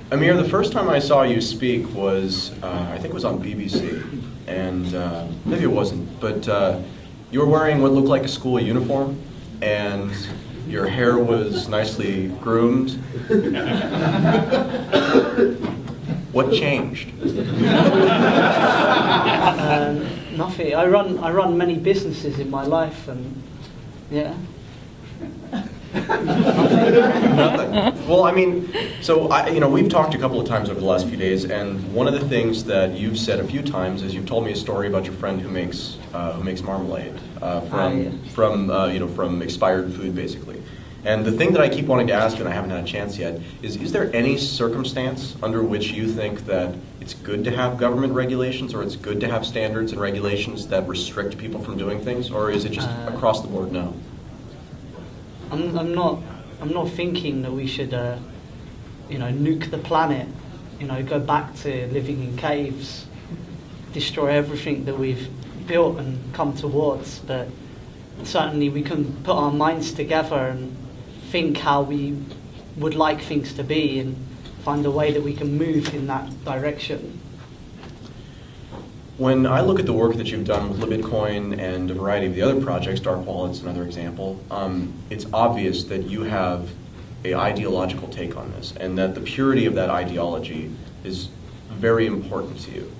Amir, the first time I saw you speak was, I think it was on BBC, and maybe it wasn't, but you were wearing what looked like a school uniform, and your hair was nicely groomed. What changed? Nothing. I run many businesses in my life, and yeah. Nothing. Well, I mean, so we've talked a couple of times over the last few days, and one of the things that you've said a few times is you've told me a story about your friend who makes marmalade from expired food, basically. And the thing that I keep wanting to ask you, and I haven't had a chance yet, is there any circumstance under which you think that it's good to have government regulations, or it's good to have standards and regulations that restrict people from doing things, or is it just across the board no? I'm not thinking that we should, nuke the planet, go back to living in caves, destroy everything that we've built and come towards. But certainly we can put our minds together and think how we would like things to be and find a way that we can move in that direction. When I look at the work that you've done with Libitcoin and a variety of the other projects, Dark Wallet's another example, it's obvious that you have an ideological take on this, and that the purity of that ideology is very important to you.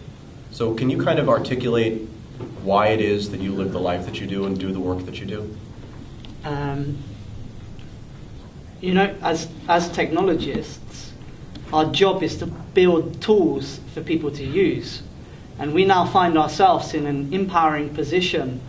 So can you kind of articulate why it is that you live the life that you do and do the work that you do? As technologists, our job is to build tools for people to use. And we now find ourselves in an empowering position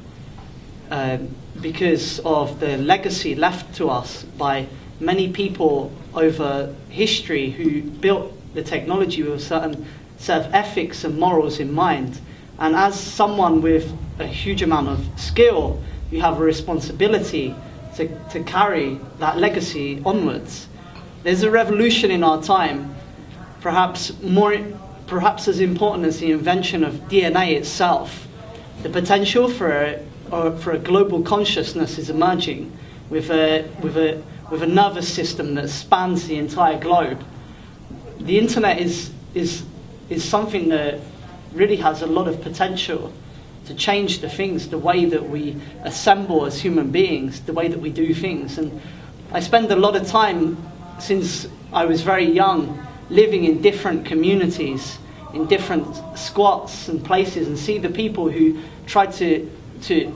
because of the legacy left to us by many people over history who built the technology with a certain set of ethics and morals in mind. And as someone with a huge amount of skill, you have a responsibility to carry that legacy onwards. There's a revolution in our time, perhaps as important as the invention of DNA itself. The potential for a global consciousness is emerging with a nervous system that spans the entire globe. The internet is something that really has a lot of potential to change the way that we assemble as human beings, the way that we do things. And I spend a lot of time since I was very young living in different communities, in different squats and places, and see the people who try to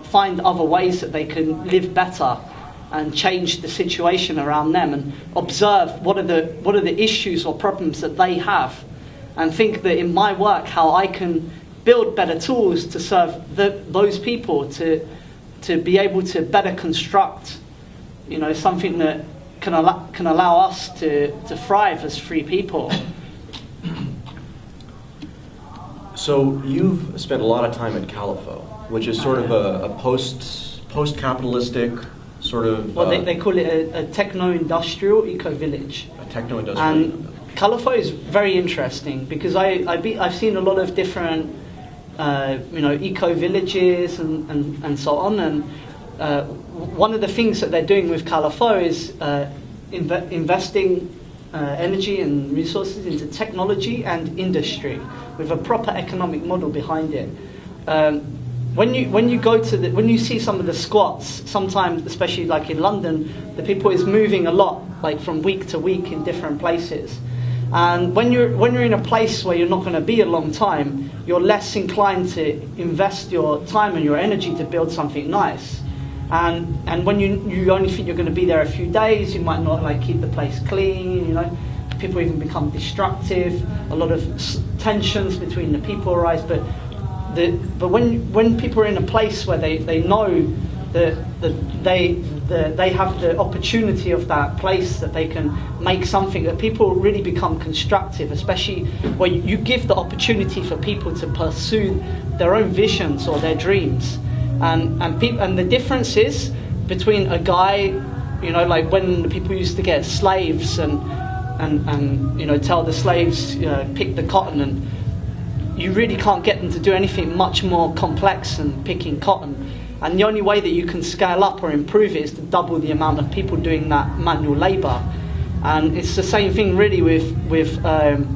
find other ways that they can live better and change the situation around them, and observe what are the issues or problems that they have, and think that in my work how I can build better tools to serve those people to be able to better construct something that can allow us to thrive as free people. So you've spent a lot of time at Califo, which is sort of a post-capitalistic sort of... Well, they call it a techno-industrial-eco-village. A techno-industrial. And Califo is very interesting because I've seen a lot of different eco-villages and so on. And one of the things that they're doing with Califo is investing energy and resources into technology and industry with a proper economic model behind it. When you see some of the squats, sometimes, especially like in London, the people is moving a lot, like from week to week in different places. And when you're in a place where you're not going to be a long time, you're less inclined to invest your time and your energy to build something nice. And when you only think you're going to be there a few days, you might not keep the place clean. People even become destructive. A lot of tensions between the people arise. But when people are in a place where they know that they have the opportunity of that place, that they can make something, that people really become constructive, especially when you give the opportunity for people to pursue their own visions or their dreams. And the difference is between a guy, like when the people used to get slaves and tell the slaves pick the cotton, and you really can't get them to do anything much more complex than picking cotton. And the only way that you can scale up or improve it is to double the amount of people doing that manual labour. And it's the same thing really with the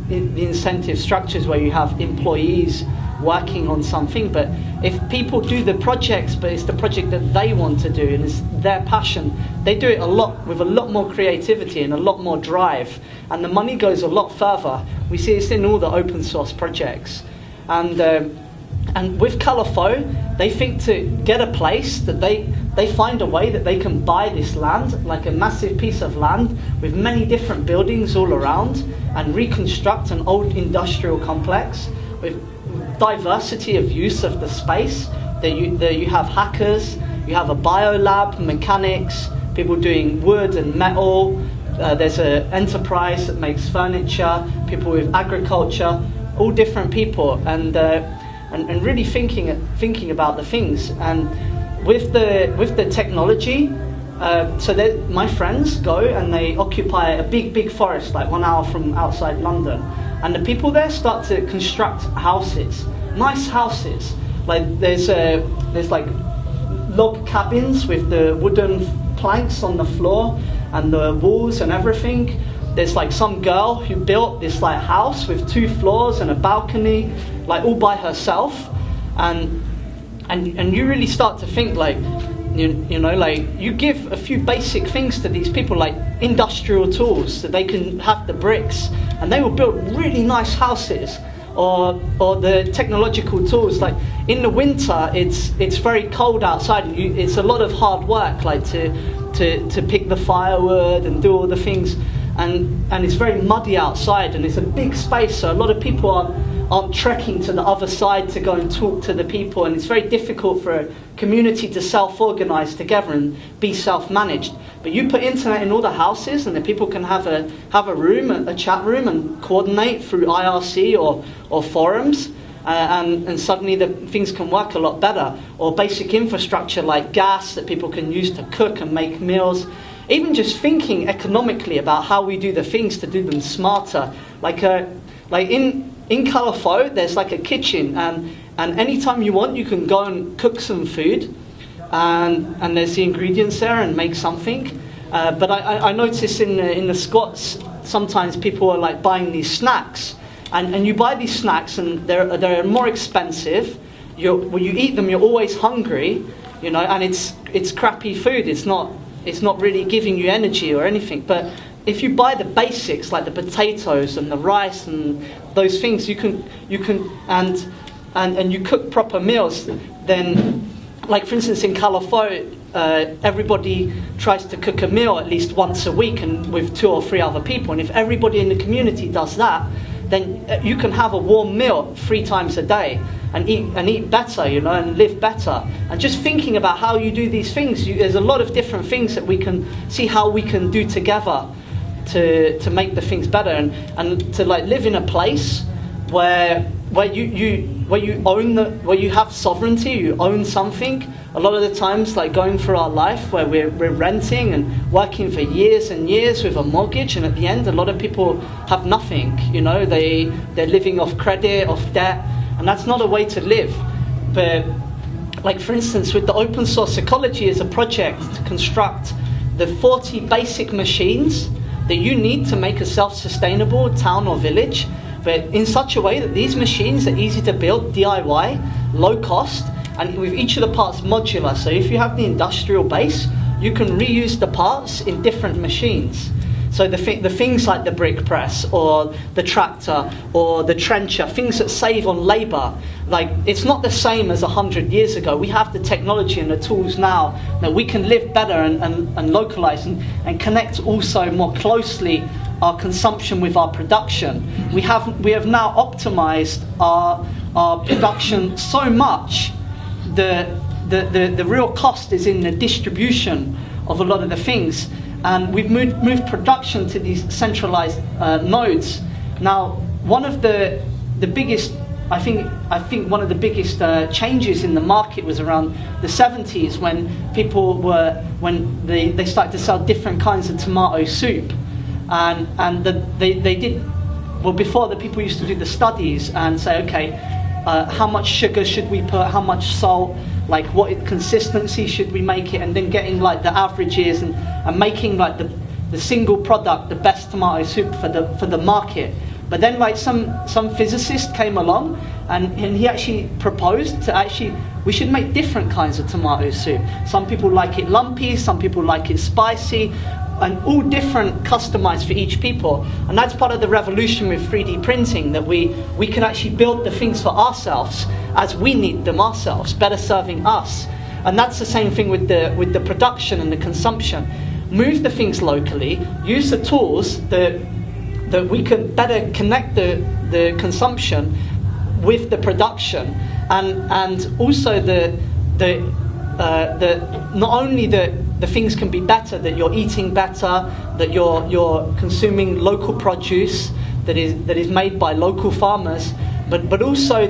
incentive structures where you have employees working on something. But if people do the projects, but it's the project that they want to do and it's their passion, they do it with a lot more creativity and a lot more drive, and the money goes a lot further. We see this in all the open source projects. And with Calafo, they think to get a place that they find a way that they can buy this land, like a massive piece of land with many different buildings all around, and reconstruct an old industrial complex with diversity of use of the space. That you have hackers, you have a biolab, mechanics, people doing wood and metal. There's an enterprise that makes furniture, people with agriculture, all different people, and really thinking about the things. And with the technology, so my friends go and they occupy a big forest, like 1 hour from outside London, and the people there start to construct houses, nice houses. Like there's like log cabins with the wooden planks on the floor and the walls and everything. There's like some girl who built this like house with 2 floors and a balcony, like all by herself, and you really start to think like, you know, like you give a few basic things to these people, like industrial tools, so they can have the bricks, and they will build really nice houses. Or the technological tools, like in the winter, it's very cold outside. It's a lot of hard work, like to pick the firewood and do all the things. And it's very muddy outside, and it's a big space, so a lot of people aren't trekking to the other side to go and talk to the people, and it's very difficult for a community to self-organise together and be self-managed. But you put internet in all the houses, and the people can have a room, a chat room, and coordinate through IRC or forums, and suddenly the things can work a lot better. Or basic infrastructure like gas that people can use to cook and make meals. Even just thinking economically about how we do the things to do them smarter. Like in Calafo, there's like a kitchen, and anytime you want, you can go and cook some food, and there's the ingredients there and make something. But I notice in the squats, sometimes people are like buying these snacks, and you buy these snacks, and they're more expensive. When you eat them, you're always hungry, you know, and it's crappy food. It's not really giving you energy or anything. But if you buy the basics, like the potatoes and the rice and those things, you can and you cook proper meals, then, like for instance in Calafo, everybody tries to cook a meal at least once a week, and with 2 or 3 other people. And if everybody in the community does that, then you can have a warm meal 3 times a day and eat better, you know, and live better. And just thinking about how you do these things, there's a lot of different things that we can see how we can do together to make the things better, and to like live in a place where you have sovereignty, you own something. A lot of the times, like going through our life where we're renting and working for years and years with a mortgage, and at the end a lot of people have nothing, you know, they're living off credit, off debt, and that's not a way to live. But like for instance with the open source ecology is a project to construct the 40 basic machines that you need to make a self-sustainable town or village, but in such a way that these machines are easy to build, DIY, low cost, and with each of the parts modular. So if you have the industrial base, you can reuse the parts in different machines. So the things like the brick press or the tractor or the trencher, things that save on labour, like it's not the same as 100 years ago. We have the technology and the tools now that we can live better and localise and connect also more closely our consumption with our production. We have now optimised our production so much. The real cost is in the distribution of a lot of the things, and we've moved production to these centralized nodes. Now, one of the biggest, I think one of the biggest changes in the market was around the 70s when they started to sell different kinds of tomato soup, and they did. Well, before the people used to do the studies and say, okay, how much sugar should we put, how much salt, like what consistency should we make it, and then getting like the averages and making like the single product, the best tomato soup for the market. But then like some physicist came along and he actually proposed to we should make different kinds of tomato soup. Some people like it lumpy, some people like it spicy, and all different, customized for each people. And that's part of the revolution with 3D printing, that we can actually build the things for ourselves as we need them ourselves, better serving us. And that's the same thing with the production and the consumption. Move the things locally, use the tools that we can better connect the consumption with the production, and also the not only the things can be better, that you're eating better, that you're consuming local produce that is made by local farmers, but also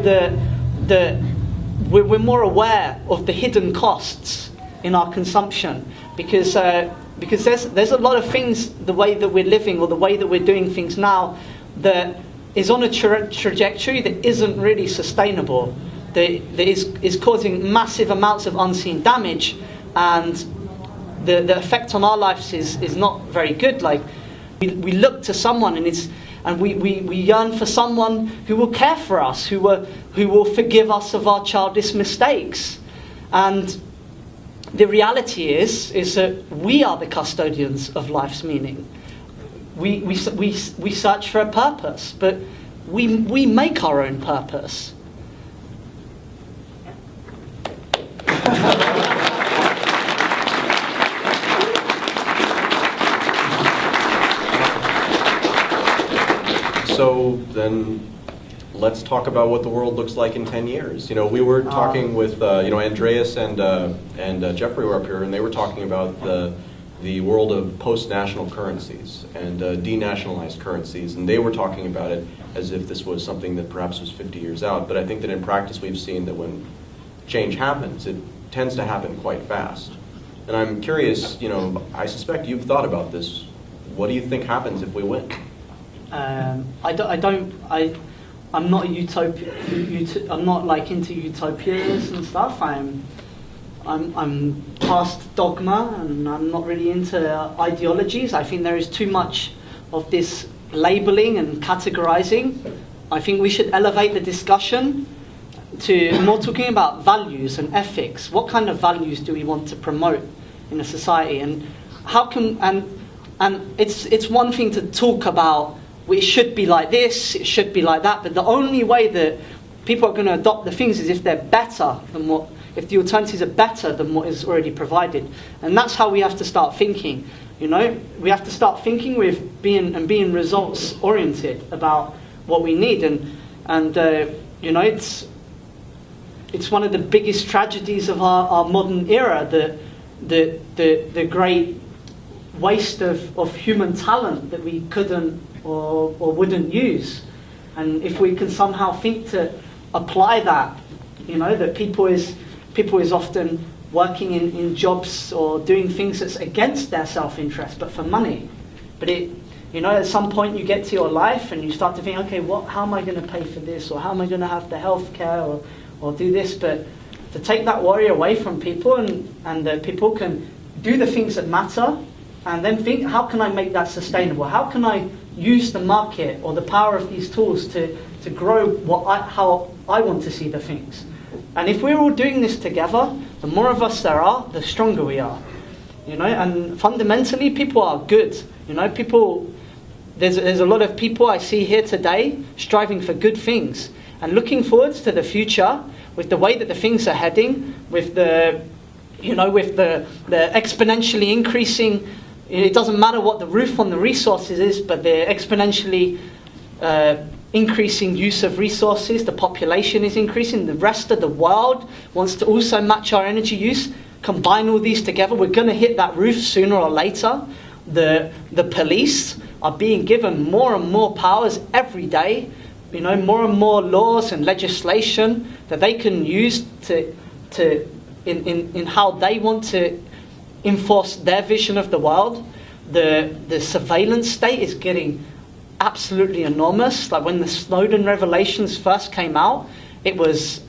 we're more aware of the hidden costs in our consumption, because there's a lot of things, the way that we're living or the way that we're doing things now, that is on a trajectory that isn't really sustainable, that is causing massive amounts of unseen damage, and the effect on our lives is not very good. Like we look to someone and we yearn for someone who will care for us, who will forgive us of our childish mistakes. And the reality is that we are the custodians of life's meaning. We search for a purpose, but we make our own purpose. So then, let's talk about what the world looks like in 10 years. We were talking with Andreas and Jeffrey were up here, and they were talking about the world of post-national currencies and denationalized currencies, and they were talking about it as if this was something that perhaps was 50 years out. But I think that in practice we've seen that when change happens, it tends to happen quite fast. And I'm curious, I suspect you've thought about this. What do you think happens if we win? I'm not I'm not like into utopias and stuff. I'm past dogma, and I'm not really into ideologies. I think there is too much of this labeling and categorizing. I think we should elevate the discussion to more talking about values and ethics. What kind of values do we want to promote in a society, and how can and it's one thing to talk about, it should be like this, it should be like that, but the only way that people are going to adopt the things is if they're better than if the alternatives are better than what is already provided. And that's how we have to start thinking. We have to start thinking with being results oriented about what we need, and it's one of the biggest tragedies of our modern era, the great waste of human talent that we couldn't or wouldn't use. And if we can somehow think to apply that, that people is often working in jobs or doing things that's against their self-interest, but for money. But at some point you get to your life and you start to think, okay, how am I going to pay for this, or how am I going to have the health care, or do this? But to take that worry away from people, and that people can do the things that matter, and then think, how can I make that sustainable? How can I use the market or the power of these tools to grow how I want to see the things? And if we're all doing this together, the more of us there are, the stronger we are. And fundamentally, people are good. There's a lot of people I see here today striving for good things and looking forwards to the future with the way that the things are heading, with the exponentially increasing. It doesn't matter what the roof on the resources is, but the exponentially increasing use of resources, the population is increasing, the rest of the world wants to also match our energy use. Combine all these together, we're going to hit that roof sooner or later. The police are being given more and more powers every day, more and more laws and legislation that they can use in how they want to enforce their vision of the world. The surveillance state is getting absolutely enormous. Like when the Snowden revelations first came out, it was.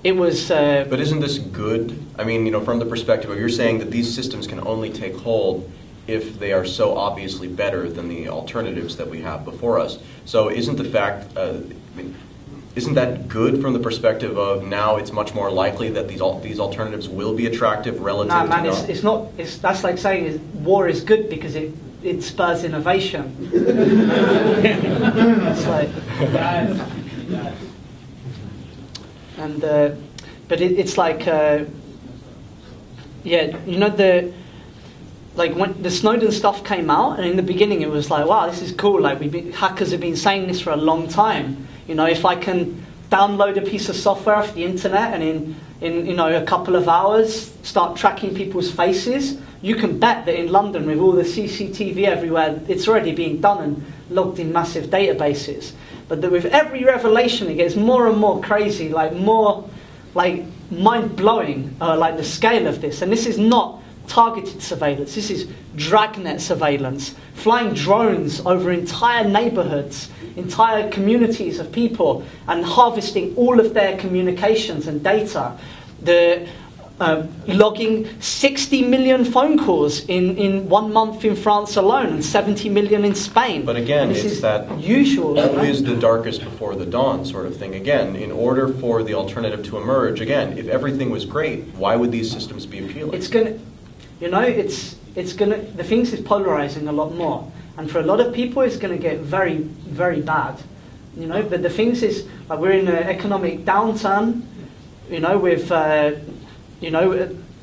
But isn't this good? I mean, from the perspective of, you're saying that these systems can only take hold if they are so obviously better than the alternatives that we have before us. So isn't the fact, isn't that good from the perspective of now it's much more likely that these alternatives will be attractive relative no, man, to it's not. That's like saying war is good because it spurs innovation. It's like, and but it's like like when the Snowden stuff came out, and in the beginning it was like, wow, this is cool. Like hackers have been saying this for a long time. If I can download a piece of software off the internet and in a couple of hours start tracking people's faces, you can bet that in London with all the CCTV everywhere, it's already being done and logged in massive databases. But that with every revelation, it gets more and more crazy, like more like mind-blowing, like the scale of this. And this is not targeted surveillance. This is dragnet surveillance, flying drones over entire neighborhoods, entire communities of people, and harvesting all of their communications and data. The logging 60 million phone calls in 1 month in France alone, and 70 million in Spain. But again, it's that usual. Always the darkest before the dawn sort of thing. Again, in order for the alternative to emerge, again, if everything was great, why would these systems be appealing? It's gonna, it's gonna. The things is polarizing a lot more, and for a lot of people, it's gonna get very, very bad. But the things is, like, we're in an economic downturn.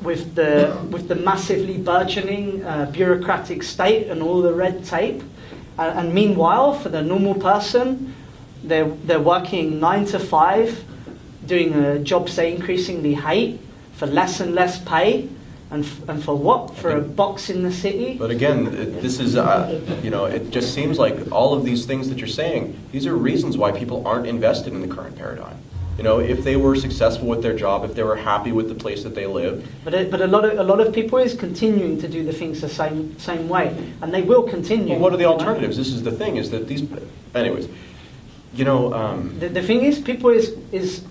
With the massively burgeoning bureaucratic state and all the red tape, and meanwhile, for the normal person, they're working 9 to 5, doing jobs they increasingly hate for less and less pay, and for what? For a box in the city? But again, this is it just seems like all of these things that you're saying, these are reasons why people aren't invested in the current paradigm. If they were successful with their job, if they were happy with the place that they live. But a lot of people is continuing to do the things the same way, and they will continue. Well, what are the alternatives? This is the thing, is that these. Anyways, the thing is, people is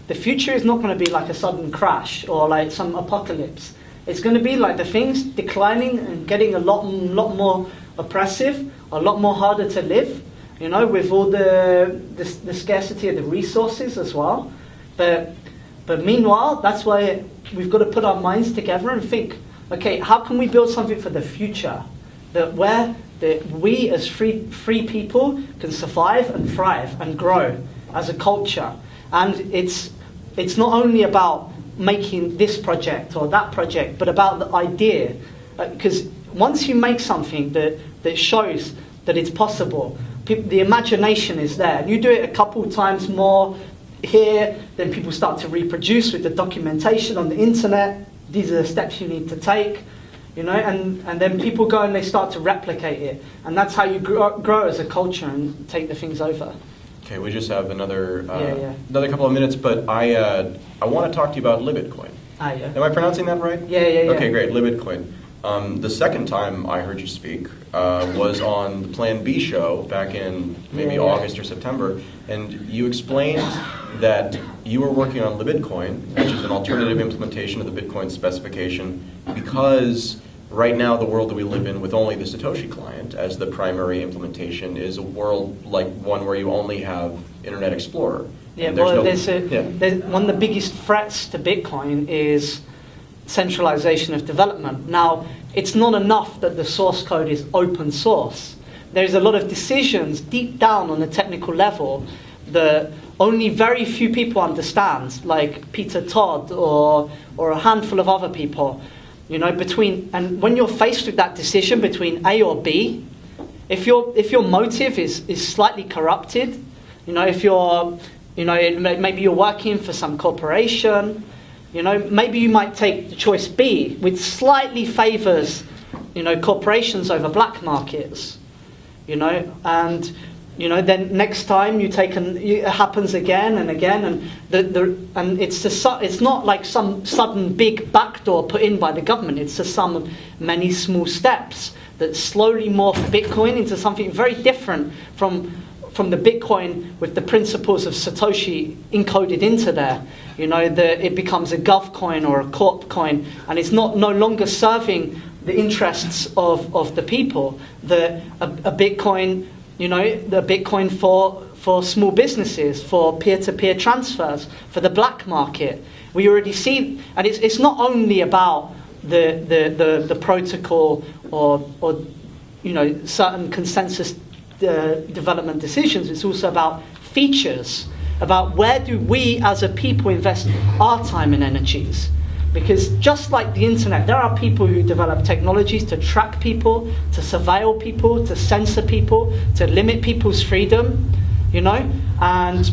the future is not going to be like a sudden crash or like some apocalypse. It's going to be like the things declining and getting a lot more oppressive, a lot more harder to live. With all the scarcity of the resources as well. But meanwhile, that's why we've got to put our minds together and think, okay, how can we build something for the future that we as free people can survive and thrive and grow as a culture? And it's not only about making this project or that project, but about the idea. Because once you make something that shows that it's possible, the imagination is there. You do it a couple times more here, then people start to reproduce with the documentation on the internet. These are the steps you need to take, and then people go and they start to replicate it. And that's how you grow as a culture and take the things over. Okay, we just have another couple of minutes, but I want to talk to you about Libitcoin. Yeah. Am I pronouncing that right? Yeah. Okay, great, Libitcoin. The second time I heard you speak was on the Plan B show back in maybe August or September, and you explained that you were working on Libitcoin, which is an alternative implementation of the Bitcoin specification, because right now the world that we live in with only the Satoshi client as the primary implementation is a world like one where you only have Internet Explorer. Yeah, well, there's one of the biggest threats to Bitcoin is centralization of development. Now, it's not enough that the source code is open source. There's a lot of decisions deep down on the technical level that only very few people understand, like Peter Todd or a handful of other people. And when you're faced with that decision between A or B, if your motive is slightly corrupted, if you're maybe you're working for some corporation, maybe you might take the choice B, which slightly favors, corporations over black markets, and then next time it happens again and again, and it's not like some sudden big backdoor put in by the government. It's the sum of many small steps that slowly morph Bitcoin into something very different from the Bitcoin with the principles of Satoshi encoded into there. It becomes a gov coin or a corp coin, and it's no longer serving the interests of the people. A Bitcoin, the Bitcoin for small businesses, for peer-to-peer transfers, for the black market. We already see, and it's not only about the protocol or certain consensus development decisions. It's also about features, about where do we as a people invest our time and energies. Because just like the internet, there are people who develop technologies to track people, to surveil people, to censor people, to limit people's freedom, and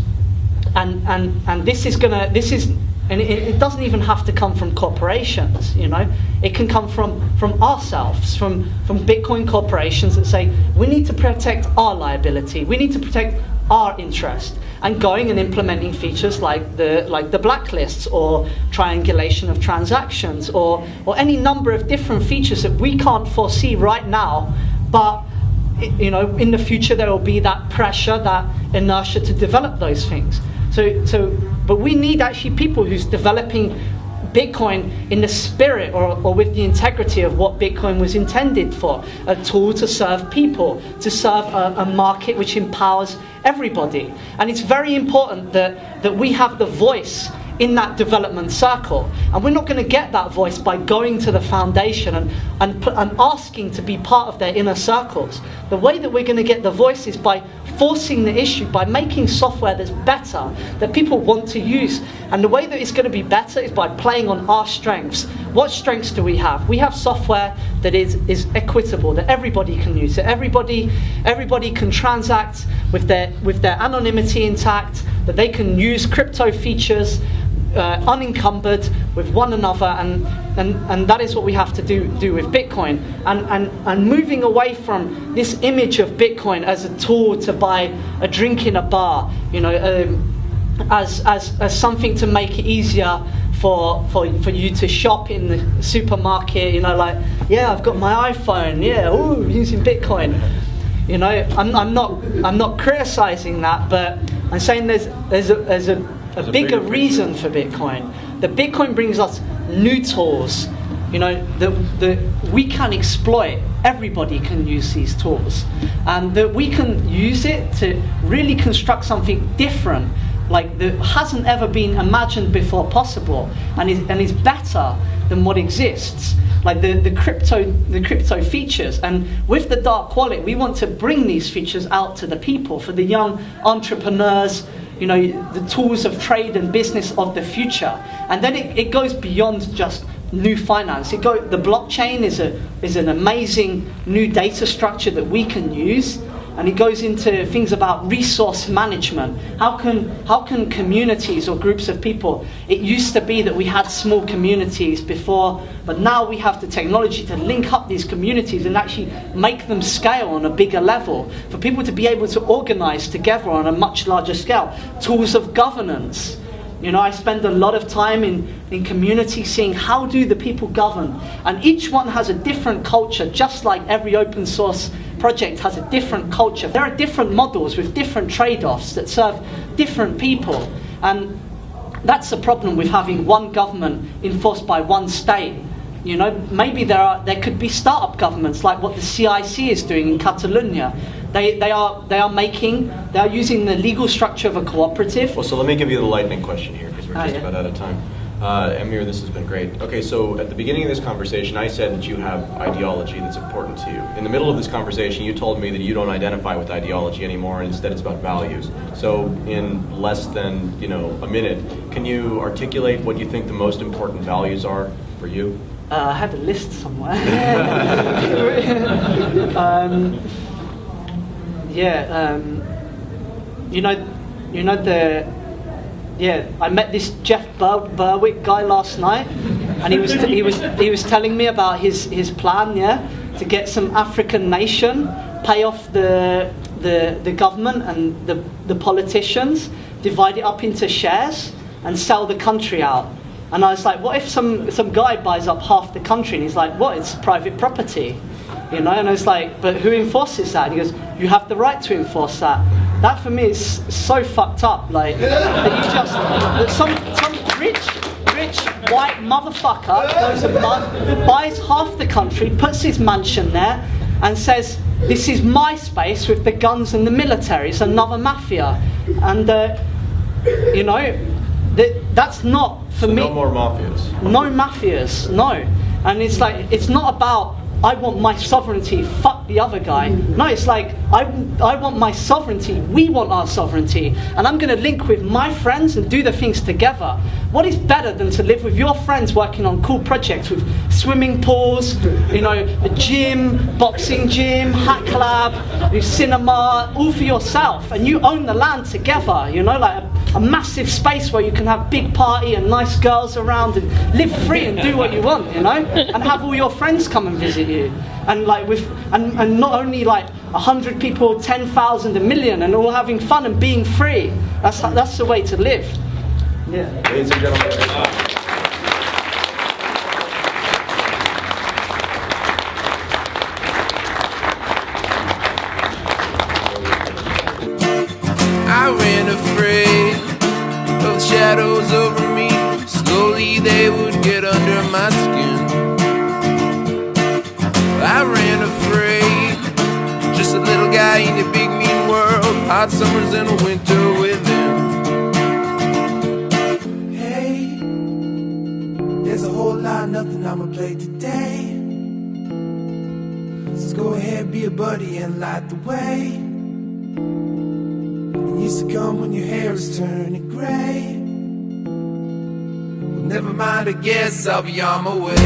it doesn't even have to come from corporations, It can come from ourselves, from Bitcoin corporations that say, we need to protect our liability, we need to protect our interest, and going and implementing features like the blacklists or triangulation of transactions or any number of different features that we can't foresee right now, but in the future there will be that pressure, that inertia to develop those things. But we need actually people who's developing Bitcoin in the spirit or with the integrity of what Bitcoin was intended for, a tool to serve people, to serve a market which empowers everybody. And it's very important that we have the voice in that development circle. And we're not going to get that voice by going to the foundation and asking to be part of their inner circles. The way that we're going to get the voice is by forcing the issue, by making software that's better, that people want to use. And the way that it's going to be better is by playing on our strengths. What strengths do we have? We have software that is equitable, that everybody can use, that everybody can transact with their anonymity intact, that they can use crypto features unencumbered with one another, and that is what we have to do with Bitcoin, and moving away from this image of Bitcoin as a tool to buy a drink in a bar, as something to make it easier for you to shop in the supermarket, I've got my iPhone, using Bitcoin. I'm not criticizing that, but I'm saying there's a bigger reason for Bitcoin. That Bitcoin brings us new tools, that we can exploit. Everybody can use these tools, and that we can use it to really construct something different, like that hasn't ever been imagined before possible, and is better than what exists. Like the crypto features, and with the dark wallet, we want to bring these features out to the people, for the young entrepreneurs, the tools of trade and business of the future. And then it goes beyond just new finance. The blockchain is an amazing new data structure that we can use, and it goes into things about resource management. How can communities or groups of people? It used to be that we had small communities before, but now we have the technology to link up these communities and actually make them scale on a bigger level, for people to be able to organize together on a much larger scale. Tools of governance. I spend a lot of time in community seeing how do the people govern, and each one has a different culture, just like every open source project has a different culture. There are different models with different trade-offs that serve different people, and that's the problem with having one government enforced by one state. Maybe there could be startup governments like what the CIC is doing in Catalonia. They are using the legal structure of a cooperative. Well, so let me give you the lightning question here, because we're just about out of time. Amir, this has been great. Okay, so at the beginning of this conversation, I said that you have ideology that's important to you. In the middle of this conversation, you told me that you don't identify with ideology anymore, and instead it's about values. So in less than a minute, can you articulate what you think the most important values are for you? I had a list somewhere. I met this Jeff Berwick guy last night, and he was telling me about his plan, to get some African nation, pay off the government and the politicians, divide it up into shares, and sell the country out. And I was like, what if some guy buys up half the country? And he's like, what? It's private property, And I was like, but who enforces that? And he goes, you have the right to enforce that. That for me is so fucked up. Like that you just some rich white motherfucker goes and buys half the country, puts his mansion there, and says, "This is my space with the guns and the military. It's another mafia." And you know, that's not for me. No more mafias. No mafias, no. And it's like, it's not about, I want my sovereignty, fuck the other guy. No, it's like, I want my sovereignty, we want our sovereignty, and I'm going to link with my friends and do the things together. What is better than to live with your friends working on cool projects with swimming pools, you know, a gym, boxing gym, hack lab, cinema, all for yourself, and you own the land together, you know, like a massive space where you can have big party and nice girls around and live free and do what you want, you know, and have all your friends come and visit you, and like and not only like 100 people, 10,000, 1 million, and all having fun and being free. That's the way to live. Yeah. Ladies and gentlemen. I ran afraid of shadows over me. Slowly they would get under my skin. I ran afraid, just a little guy in a big mean world. Hot summers and a winter with him. Hey, there's a whole lot of nothing I'ma play today. So go ahead, be a buddy and light the way. Used to come when your hair is turning gray. Well, never mind, I guess I'll be on my way.